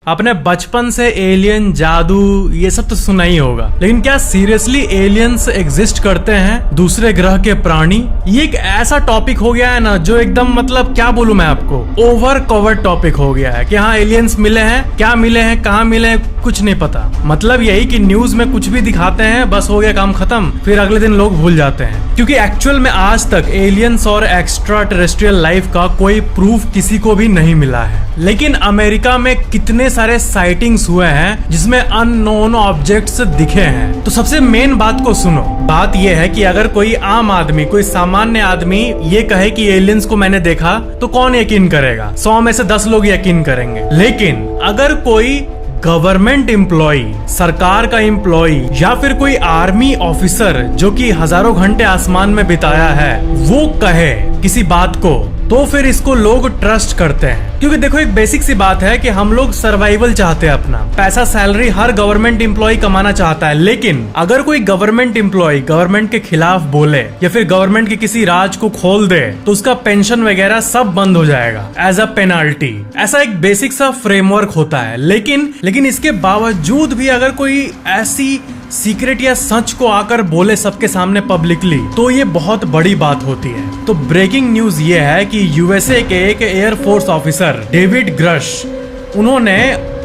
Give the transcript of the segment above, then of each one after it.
अपने बचपन से एलियन, जादू ये सब तो सुना ही होगा, लेकिन क्या सीरियसली एलियंस एग्जिस्ट करते हैं? दूसरे ग्रह के प्राणी? ये एक ऐसा टॉपिक हो गया है ना जो एकदम मतलब क्या बोलूं मैं आपको, ओवर कवर टॉपिक हो गया है कि हाँ एलियंस मिले हैं, क्या मिले हैं, कहाँ मिले हैं, कुछ नहीं पता। मतलब यही कि न्यूज में कुछ भी दिखाते हैं, बस हो गया काम खत्म, फिर अगले दिन लोग भूल जाते हैं। क्योंकि एक्चुअल में आज तक एलियंस और एक्स्ट्रा टेरेस्ट्रियल लाइफ का कोई प्रूफ किसी को भी नहीं मिला है। लेकिन अमेरिका में कितने सारे साइटिंग्स हुए हैं जिसमें अननोन ऑब्जेक्ट्स दिखे हैं। तो सबसे मेन बात को सुनो। बात यह है कि अगर कोई आम आदमी, कोई सामान्य आदमी ये कहे कि एलियंस को मैंने देखा, तो कौन यकीन करेगा? 100 में से 10 लोग यकीन करेंगे। लेकिन अगर कोई गवर्नमेंट एम्प्लॉय, सरकार का एम्प्लॉय या फिर कोई आर्मी ऑफिसर जो कि हजारों घंटे आसमान में बिताया है, वो कहे किसी बात को, तो फिर इसको लोग ट्रस्ट करते हैं। क्योंकि देखो एक बेसिक सी बात है कि हम लोग सर्वाइवल चाहते हैं, अपना पैसा, सैलरी हर गवर्नमेंट एम्प्लॉय कमाना चाहता है। लेकिन अगर कोई गवर्नमेंट एम्प्लॉय गवर्नमेंट के खिलाफ बोले या फिर गवर्नमेंट के किसी राज को खोल दे, तो उसका पेंशन वगैरह सब बंद हो जाएगा एज अ पेनाल्टी। ऐसा एक बेसिक सा फ्रेमवर्क होता है। लेकिन इसके बावजूद भी अगर कोई ऐसी सीक्रेट या सच को आकर बोले सबके सामने पब्लिकली, तो ये बहुत बड़ी बात होती है। तो ब्रेकिंग न्यूज ये है कि यूएसए के एक एयरफोर्स ऑफिसर डेविड ग्रश, उन्होंने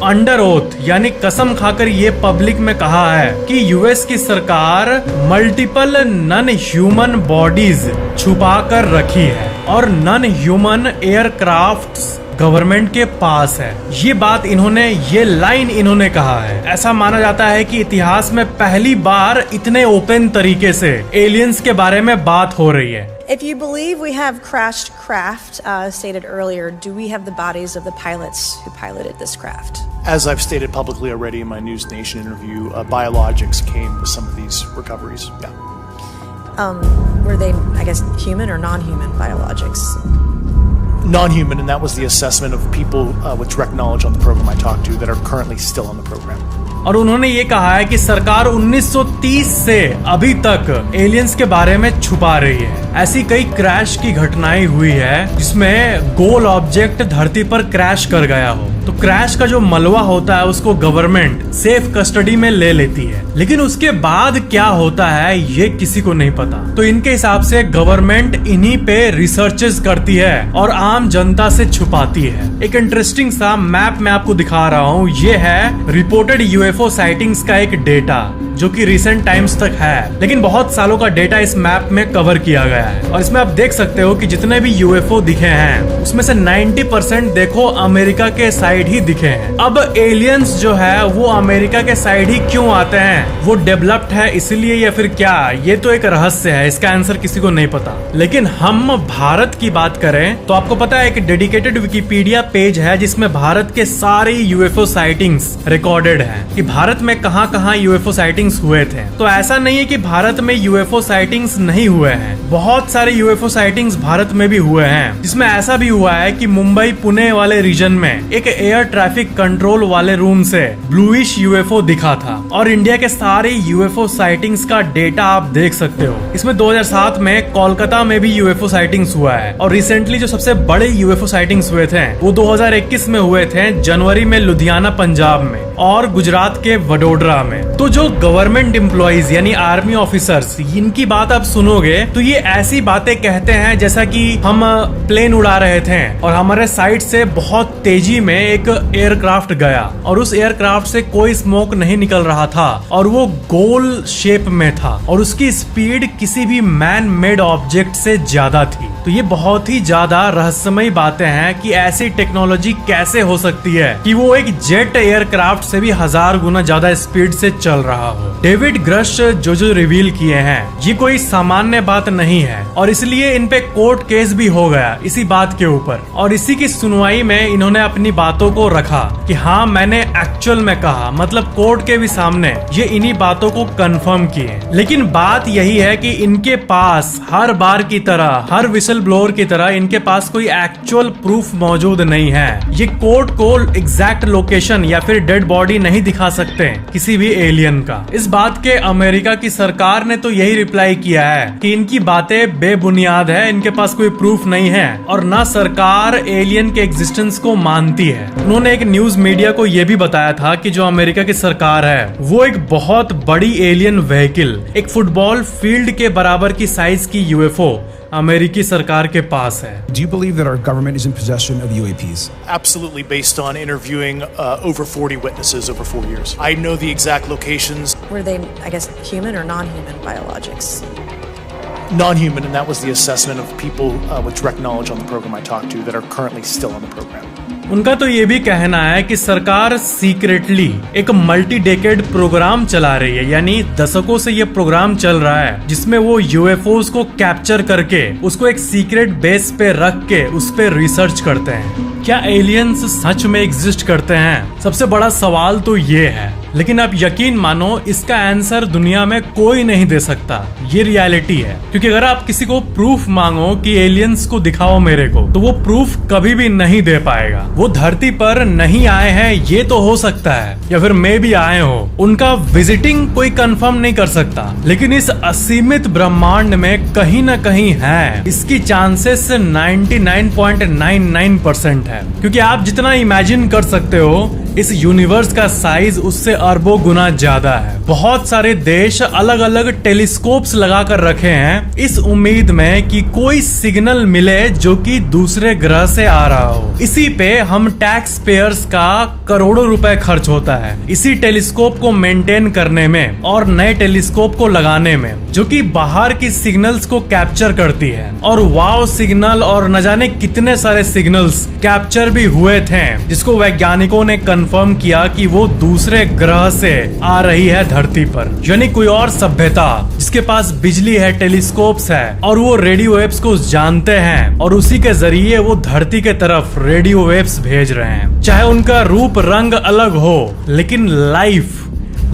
अंडर ओथ यानी कसम खाकर ये पब्लिक में कहा है कि यूएस की सरकार मल्टीपल नॉन ह्यूमन बॉडीज छुपा कर रखी है और नॉन ह्यूमन एयरक्राफ्ट्स गवर्नमेंट के पास है। ये बात इन्होंने, ये लाइन इन्होंने कहा है। ऐसा माना जाता है कि इतिहास में पहली बार इतने ओपन तरीके से एलियंस के बारे में बात हो रही है। If you believe we have crashed craft, stated earlier, do we have the bodies of the pilots who piloted this craft? As I've stated publicly already in my News Nation interview, biologics came with some of these recoveries. Yeah. Were they, I guess, human or non-human biologics? Non-human, and that was the assessment of people with direct knowledge on the program I talked to that are currently still on the program. और उन्होंने ये कहा है कि सरकार 1930 से अभी तक एलियंस के बारे में छुपा रही है। ऐसी कई क्रैश की घटनाएं हुई है जिसमें गोल ऑब्जेक्ट धरती पर क्रैश कर गया हो, तो क्रैश का जो मलबा होता है उसको गवर्नमेंट सेफ कस्टडी में ले लेती है। लेकिन उसके बाद क्या होता है ये किसी को नहीं पता। तो इनके हिसाब से गवर्नमेंट इन्हीं पे रिसर्चेस करती है और आम जनता से छुपाती है। एक इंटरेस्टिंग सा मैप मैं आपको दिखा रहा हूँ। ये है रिपोर्टेड यूएफओ साइटिंग्स का एक डेटा जो कि रिसेंट टाइम्स तक है, लेकिन बहुत सालों का डेटा इस मैप में कवर किया गया है। और इसमें आप देख सकते हो कि जितने भी यूएफओ दिखे हैं उसमें से 90% देखो अमेरिका के साइड ही दिखे हैं। अब एलियंस जो है वो अमेरिका के साइड ही क्यों आते हैं? वो डेवलप्ड है इसलिए या फिर क्या? ये तो एक रहस्य है, इसका आंसर किसी को नहीं पता। लेकिन हम भारत की बात करें तो आपको पता है एक डेडिकेटेड विकिपीडिया पेज है जिसमें भारत के सारे यूएफओ साइटिंग्स रिकॉर्डेड है कि भारत में कहां यूएफओ साइटिंग्स हुए थे। तो ऐसा नहीं है कि भारत में यूएफओ साइटिंग्स नहीं हुए हैं, बहुत सारे यूएफओ साइटिंग्स भारत में भी हुए हैं। जिसमें ऐसा भी हुआ है कि मुंबई पुणे वाले रीजन में एक एयर ट्रैफिक कंट्रोल वाले रूम से ब्लूइश यूएफओ दिखा था। और इंडिया के सारे यूएफओ साइटिंग्स का डेटा आप देख सकते हो। इसमें 2007 में कोलकाता में भी यूएफओ साइटिंग्स हुआ है और रिसेंटली जो सबसे बड़े यूएफओ साइटिंग्स हुए थे वो 2021 में हुए थे, जनवरी में लुधियाना पंजाब में और गुजरात के वडोदरा में। तो जो गवर्नमेंट एम्प्लॉइज यानी आर्मी ऑफिसर्स, इनकी बात आप सुनोगे तो ये ऐसी बातें कहते हैं जैसा कि हम प्लेन उड़ा रहे थे और हमारे साइड से बहुत तेजी में एक एयरक्राफ्ट गया और उस एयरक्राफ्ट से कोई स्मोक नहीं निकल रहा था और वो गोल शेप में था और उसकी स्पीड किसी भी मैन मेड ऑब्जेक्ट से ज्यादा थी। तो ये बहुत ही ज्यादा रहस्यमयी बातें हैं कि ऐसी टेक्नोलॉजी कैसे हो सकती है कि वो एक जेट एयरक्राफ्ट से भी 1000 गुना ज्यादा स्पीड से चल रहा हो। डेविड ग्रश जो रिवील किए हैं ये कोई सामान्य बात नहीं है और इसलिए इन पे कोर्ट केस भी हो गया इसी बात के ऊपर। और इसी की सुनवाई में इन्होंने अपनी बातों को रखा कि हाँ मैंने एक्चुअल में कहा, मतलब कोर्ट के भी सामने ये इन्हीं बातों को कंफर्म किए। लेकिन बात यही है कि इनके पास हर बार की तरह हर विषय विसल ब्लोअर की तरह इनके पास कोई एक्चुअल प्रूफ मौजूद नहीं है। ये कोर्ट को एग्जैक्ट लोकेशन या फिर डेड बॉडी नहीं दिखा सकते किसी भी एलियन का। इस बात के अमेरिका की सरकार ने तो यही रिप्लाई किया है कि इनकी बातें बेबुनियाद है, इनके पास कोई प्रूफ नहीं है और ना सरकार एलियन के एग्जिस्टेंस को मानती है। उन्होंने एक न्यूज मीडिया को यह भी बताया था कि जो अमेरिका की सरकार है वो एक बहुत बड़ी एलियन व्हीकल, एक फुटबॉल फील्ड के बराबर की साइज की यूएफओ अमेरिकी सरकार के पास है। Do you believe that our government is in possession of UAPs? Absolutely, based on interviewing over 40 witnesses over 4 years. I know the exact locations. Were they, I guess, human or non-human biologics? Non-human, and that was the assessment of people with direct knowledge on the program I talked to that are currently still on the program. उनका तो ये भी कहना है कि सरकार secretly एक multi decade programme चला रही है, यानी दशकों से ये प्रोग्राम चल रहा है जिसमें वो यूएफओस को कैप्चर करके उसको एक सीक्रेट बेस पे रख के उस पे रिसर्च करते हैं। क्या एलियंस सच में एग्जिस्ट करते हैं? सबसे बड़ा सवाल तो ये है, लेकिन आप यकीन मानो इसका आंसर दुनिया में कोई नहीं दे सकता। ये रियलिटी है, क्योंकि अगर आप किसी को प्रूफ मांगो कि एलियंस को दिखाओ मेरे को, तो वो प्रूफ कभी भी नहीं दे पाएगा। वो धरती पर नहीं आए हैं ये तो हो सकता है, या फिर मे भी आए हो, उनका विजिटिंग कोई कंफर्म नहीं कर सकता, लेकिन इस असीमित ब्रह्मांड में कहीं ना कहीं है। इसकी चांसेस 99.99% है, क्योंकि आप जितना इमेजिन कर सकते हो इस यूनिवर्स का साइज उससे अरबों गुना ज्यादा है। बहुत सारे देश अलग अलग टेलीस्कोप्स लगा कर रखे हैं इस उम्मीद में कि कोई सिग्नल मिले जो कि दूसरे ग्रह से आ रहा हो। इसी पे हम टैक्स पेयर्स का करोड़ों रुपए खर्च होता है इसी टेलीस्कोप को मेंटेन करने में और नए टेलीस्कोप को लगाने में, जो कि बाहर की सिग्नल्स को कैप्चर करती है। और वाव सिग्नल और न जाने कितने सारे सिग्नल्स कैप्चर भी हुए थे, जिसको वैज्ञानिकों ने कंफर्म किया कि वो दूसरे ग्रह से आ रही है धरती पर, यानी कोई और सभ्यता जिसके पास बिजली है, टेलीस्कोप्स है और वो रेडियो वेव्स को जानते हैं और उसी के जरिए वो धरती के तरफ रेडियो वेव्स भेज रहे हैं। चाहे उनका रूप रंग अलग हो, लेकिन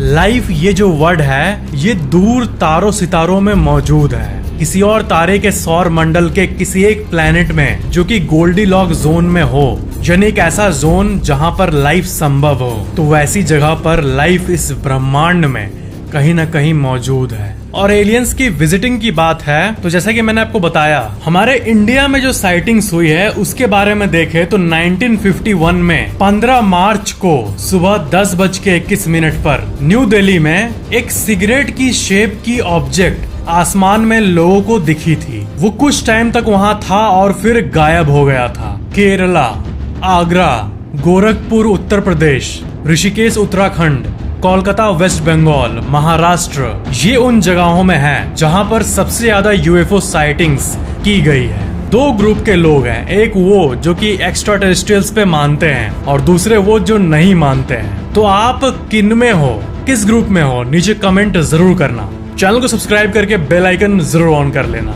लाइफ ये जो वर्ड है ये दूर तारों सितारों में मौजूद है, किसी और तारे के सौर मंडल के किसी एक प्लेनेट में जो कि गोल्डीलॉक जोन में हो, यानी एक ऐसा जोन जहां पर लाइफ संभव हो। तो वैसी जगह पर लाइफ इस ब्रह्मांड में कहीं ना कहीं मौजूद है। और एलियंस की विजिटिंग की बात है तो जैसा कि मैंने आपको बताया, हमारे इंडिया में जो साइटिंग्स हुई है उसके बारे में देखें तो 1951 में 15 मार्च को सुबह 10:21 पर न्यू दिल्ली में एक सिगरेट की शेप की ऑब्जेक्ट आसमान में लोगों को दिखी थी। वो कुछ टाइम तक वहां था और फिर गायब हो गया था। केरला, आगरा, गोरखपुर उत्तर प्रदेश, ऋषिकेश उत्तराखंड, कोलकाता वेस्ट बंगाल, महाराष्ट्र, ये उन जगहों में है जहां पर सबसे ज्यादा यूएफओ साइटिंग्स की गई है। दो ग्रुप के लोग हैं, एक वो जो कि एक्स्ट्रा टेरेस्ट्रियल्स पे मानते हैं और दूसरे वो जो नहीं मानते हैं। तो आप किन में हो, किस ग्रुप में हो, नीचे कमेंट जरूर करना। चैनल को सब्सक्राइब करके बेल आइकन जरूर ऑन कर लेना।